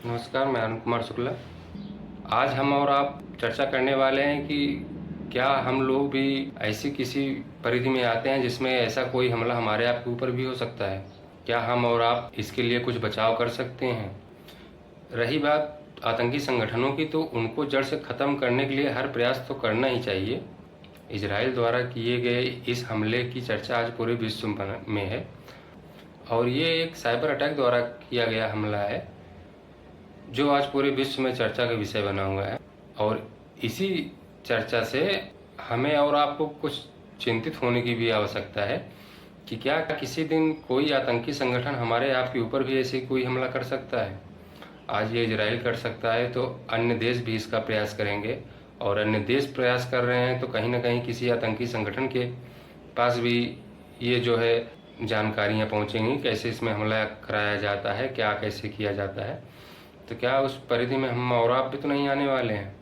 नमस्कार, मैं अरुण कुमार शुक्ला। आज हम और आप चर्चा करने वाले हैं कि क्या हम लोग भी ऐसी किसी परिधि में आते हैं जिसमें ऐसा कोई हमला हमारे आप के ऊपर भी हो सकता है। क्या हम और आप इसके लिए कुछ बचाव कर सकते हैं। रही बात आतंकी संगठनों की, तो उनको जड़ से ख़त्म करने के लिए हर प्रयास तो करना ही चाहिए। इजराइल द्वारा किए गए इस हमले की चर्चा आज पूरे विश्व में है और ये एक साइबर अटैक द्वारा किया गया हमला है जो आज पूरे विश्व में चर्चा का विषय बना हुआ है। और इसी चर्चा से हमें और आपको कुछ चिंतित होने की भी आवश्यकता है कि क्या किसी दिन कोई आतंकी संगठन हमारे आप के ऊपर भी ऐसे कोई हमला कर सकता है। आज ये इजराइल कर सकता है तो अन्य देश भी इसका प्रयास करेंगे, और अन्य देश प्रयास कर रहे हैं तो कहीं ना कहीं किसी आतंकी संगठन के पास भी ये जो है जानकारियाँ पहुँचेंगी कैसे इसमें हमला कराया जाता है, क्या कैसे किया जाता है। तो क्या उस परिधि में हम और आप भी तो नहीं आने वाले हैं।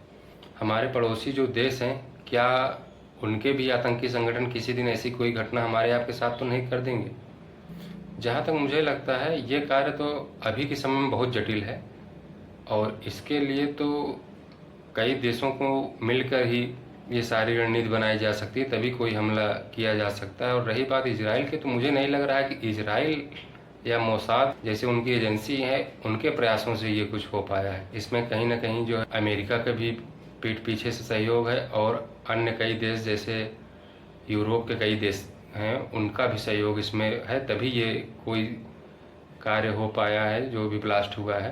हमारे पड़ोसी जो देश हैं, क्या उनके भी आतंकी संगठन किसी दिन ऐसी कोई घटना हमारे आपके साथ तो नहीं कर देंगे। जहाँ तक मुझे लगता है ये कार्य तो अभी के समय में बहुत जटिल है और इसके लिए तो कई देशों को मिलकर ही ये सारी रणनीति बनाई जा सकती है, तभी कोई हमला किया जा सकता है। और रही बात इजराइल की, तो मुझे नहीं लग रहा है कि इजराइल या मोसाद जैसे उनकी एजेंसी है उनके प्रयासों से ये कुछ हो पाया है। इसमें कहीं ना कहीं जो है अमेरिका का भी पीठ पीछे से सहयोग है और अन्य कई देश जैसे यूरोप के कई देश हैं उनका भी सहयोग इसमें है, तभी ये कोई कार्य हो पाया है। जो भी ब्लास्ट हुआ है,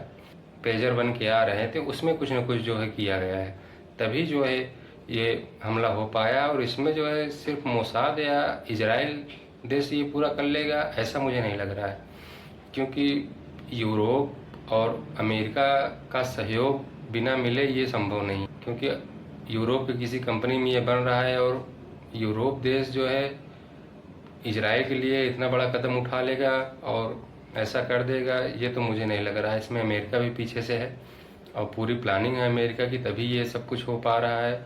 पेजर बन के आ रहे थे उसमें कुछ न कुछ जो है किया गया है, तभी जो है ये हमला हो पाया। और इसमें जो है सिर्फ मोसाद या इजराइल देश ये पूरा कर लेगा ऐसा मुझे नहीं लग रहा है, क्योंकि यूरोप और अमेरिका का सहयोग बिना मिले ये संभव नहीं, क्योंकि यूरोप की किसी कंपनी में ये बन रहा है और यूरोप देश जो है इजराइल के लिए इतना बड़ा कदम उठा लेगा और ऐसा कर देगा, ये तो मुझे नहीं लग रहा है। इसमें अमेरिका भी पीछे से है और पूरी प्लानिंग है अमेरिका की, तभी ये सब कुछ हो पा रहा है।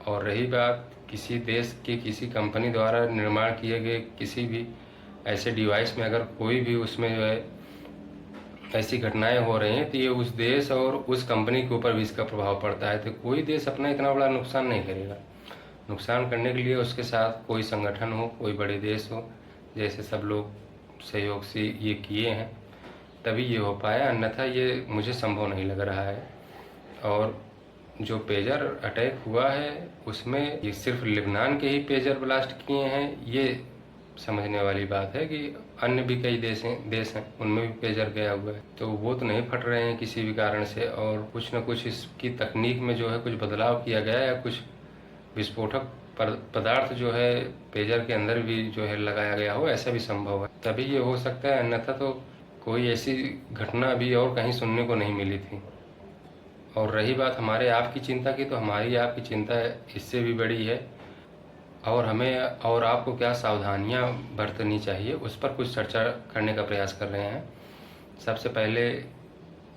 और रही बात किसी देश की किसी कंपनी द्वारा निर्माण किए गए किसी भी ऐसे डिवाइस में अगर कोई भी उसमें जो है ऐसी घटनाएं हो रही हैं, तो ये उस देश और उस कंपनी के ऊपर भी इसका प्रभाव पड़ता है। तो कोई देश अपना इतना बड़ा नुकसान नहीं करेगा। नुकसान करने के लिए उसके साथ कोई संगठन हो, कोई बड़े देश हो, जैसे सब लोग सहयोग से ये किए हैं तभी ये हो पाया, अन्यथा ये मुझे संभव नहीं लग रहा है। और जो पेजर अटैक हुआ है उसमें ये सिर्फ लेबनान के ही पेजर ब्लास्ट किए हैं, ये समझने वाली बात है कि अन्य भी कई देश हैं उनमें भी पेजर गया हुआ है, तो वो तो नहीं फट रहे हैं किसी भी कारण से। और कुछ न कुछ इसकी तकनीक में जो है कुछ बदलाव किया गया है या कुछ विस्फोटक पदार्थ जो है पेजर के अंदर भी जो है लगाया गया हो, ऐसा भी संभव है, तभी ये हो सकता है। अन्यथा तो कोई ऐसी घटना अभी और कहीं सुनने को नहीं मिली थी। और रही बात हमारे आप की चिंता की, तो हमारी आपकी चिंता इससे भी बड़ी है और हमें और आपको क्या सावधानियां बरतनी चाहिए उस पर कुछ चर्चा करने का प्रयास कर रहे हैं। सबसे पहले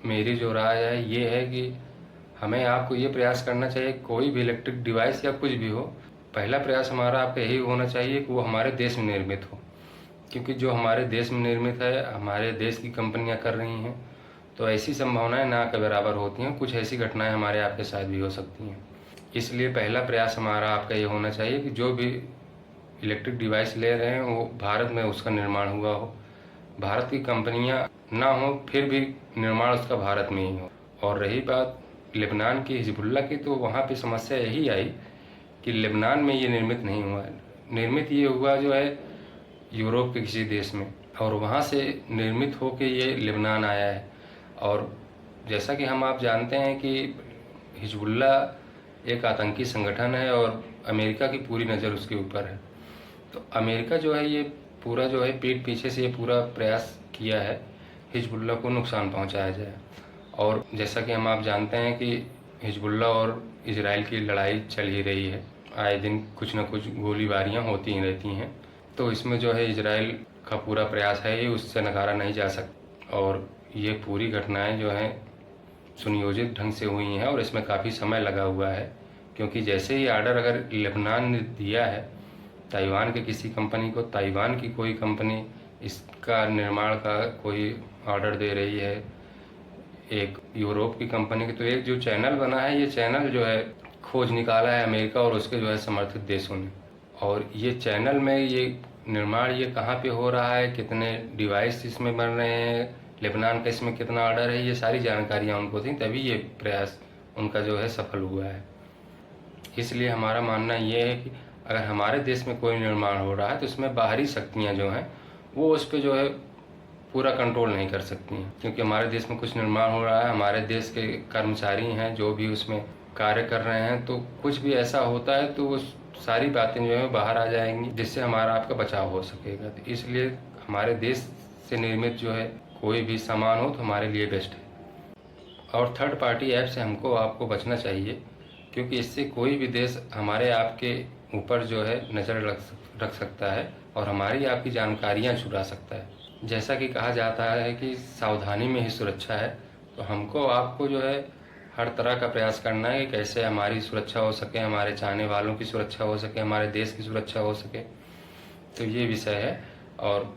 मेरी जो राय है ये है कि हमें आपको ये प्रयास करना चाहिए, कोई भी इलेक्ट्रिक डिवाइस या कुछ भी हो, पहला प्रयास हमारा आपका यही होना चाहिए कि वो हमारे देश में निर्मित हो, क्योंकि जो हमारे देश में निर्मित है हमारे देश की कंपनियां कर रही हैं, तो ऐसी संभावनाएं ना के बराबर होती हैं। कुछ ऐसी घटनाएं हमारे आपके साथ भी हो सकती हैं। इसलिए पहला प्रयास हमारा आपका ये होना चाहिए कि जो भी इलेक्ट्रिक डिवाइस ले रहे हैं वो भारत में उसका निर्माण हुआ हो, भारत की कंपनियां ना हो, फिर भी निर्माण उसका भारत में ही हो। और रही बात लेबनान की हिजबुल्ला की, तो वहाँ पे समस्या यही आई कि लेबनान में ये निर्मित नहीं हुआ है, निर्मित ये हुआ जो है यूरोप के किसी देश में, और वहाँ से निर्मित होके ये लेबनान आया है। और जैसा कि हम आप जानते हैं कि हिजबुल्ला एक आतंकी संगठन है और अमेरिका की पूरी नज़र उसके ऊपर है, तो अमेरिका जो है ये पूरा जो है पीठ पीछे से ये पूरा प्रयास किया है हिजबुल्ला को नुकसान पहुंचाया जाए। और जैसा कि हम आप जानते हैं कि हिजबुल्ला और इजराइल की लड़ाई चल ही रही है, आए दिन कुछ न कुछ गोलीबारियां होती ही रहती हैं, तो इसमें जो है इजराइल का पूरा प्रयास है, ये उससे नकारा नहीं जा सकता। और ये पूरी घटनाएं जो हैं सुनियोजित ढंग से हुई हैं और इसमें काफ़ी समय लगा हुआ है, क्योंकि जैसे ही आर्डर अगर लेबनान ने दिया है ताइवान के किसी कंपनी को, ताइवान की कोई कंपनी इसका निर्माण का कोई ऑर्डर दे रही है एक यूरोप की कंपनी की। तो एक जो चैनल बना है, ये चैनल जो है खोज निकाला है अमेरिका और उसके जो है समर्थित देशों ने। और ये चैनल में ये निर्माण ये कहाँ पे हो रहा है, कितने डिवाइस इसमें बन रहे हैं, लेबनान का इसमें कितना ऑर्डर है, ये सारी जानकारियाँ उनको थी, तभी ये प्रयास उनका जो है सफल हुआ है। इसलिए हमारा मानना ये है कि अगर हमारे देश में कोई निर्माण हो रहा है तो इसमें बाहरी शक्तियाँ जो हैं वो उस पर जो है पूरा कंट्रोल नहीं कर सकती हैं, क्योंकि हमारे देश में कुछ निर्माण हो रहा है, हमारे देश के कर्मचारी हैं जो भी उसमें कार्य कर रहे हैं, तो कुछ भी ऐसा होता है तो वो सारी बातें जो है बाहर आ जाएंगी, जिससे हमारा आपका बचाव हो सकेगा। तो इसलिए हमारे देश से निर्मित जो है कोई भी सामान हो तो हमारे लिए बेस्ट है। और थर्ड पार्टी ऐप से हमको आपको बचना चाहिए, क्योंकि इससे कोई भी देश हमारे आपके ऊपर जो है नज़र रख सकता है और हमारी आपकी जानकारियां चुरा सकता है। जैसा कि कहा जाता है कि सावधानी में ही सुरक्षा है, तो हमको आपको जो है हर तरह का प्रयास करना है कि कैसे हमारी सुरक्षा हो सके, हमारे चाहने वालों की सुरक्षा हो सके, हमारे देश की सुरक्षा हो सके। तो ये विषय है। और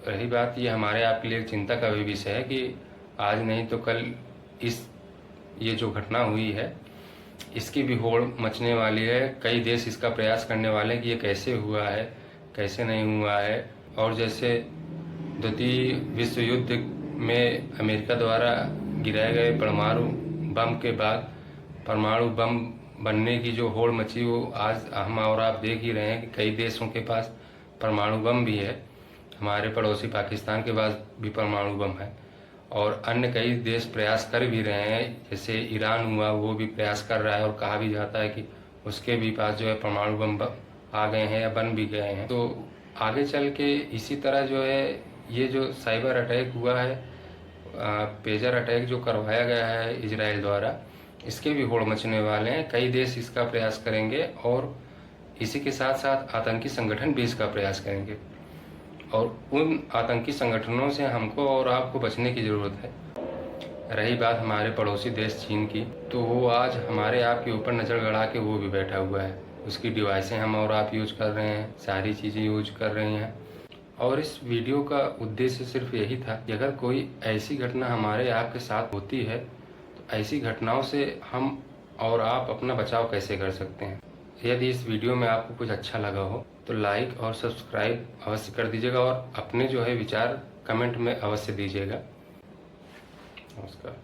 रही बात, ये हमारे आपके लिए चिंता का भी विषय है कि आज नहीं तो कल ये जो घटना हुई है इसकी भी होड़ मचने वाली है। कई देश इसका प्रयास करने वाले हैं कि ये कैसे हुआ है, कैसे नहीं हुआ है। और जैसे द्वितीय विश्व युद्ध में अमेरिका द्वारा गिराए गए परमाणु बम के बाद परमाणु बम बनने की जो होड़ मची, वो आज हम और आप देख ही रहे हैं कि कई देशों के पास परमाणु बम भी है। हमारे पड़ोसी पाकिस्तान के पास भी परमाणु बम है और अन्य कई देश प्रयास कर भी रहे हैं। जैसे ईरान हुआ, वो भी प्रयास कर रहा है और कहा भी जाता है कि उसके भी पास जो है परमाणु बम आ गए हैं या बन भी गए हैं। तो आगे चल के इसी तरह जो है ये जो साइबर अटैक हुआ है, पेजर अटैक जो करवाया गया है इजराइल द्वारा, इसके भी होड़ मचने वाले हैं। कई देश इसका प्रयास करेंगे और इसी के साथ साथ आतंकी संगठन भी इसका प्रयास करेंगे और उन आतंकी संगठनों से हमको और आपको बचने की ज़रूरत है। रही बात हमारे पड़ोसी देश चीन की, तो वो आज हमारे आपके ऊपर नज़र गड़ा के वो भी बैठा हुआ है। उसकी डिवाइसें हम और आप यूज कर रहे हैं, सारी चीज़ें यूज कर रहे हैं। और इस वीडियो का उद्देश्य सिर्फ यही था कि अगर कोई ऐसी घटना हमारे आपके साथ होती है तो ऐसी घटनाओं से हम और आप अपना बचाव कैसे कर सकते हैं। यदि इस वीडियो में आपको कुछ अच्छा लगा हो तो लाइक और सब्सक्राइब अवश्य कर दीजिएगा और अपने जो है विचार कमेंट में अवश्य दीजिएगा। नमस्कार।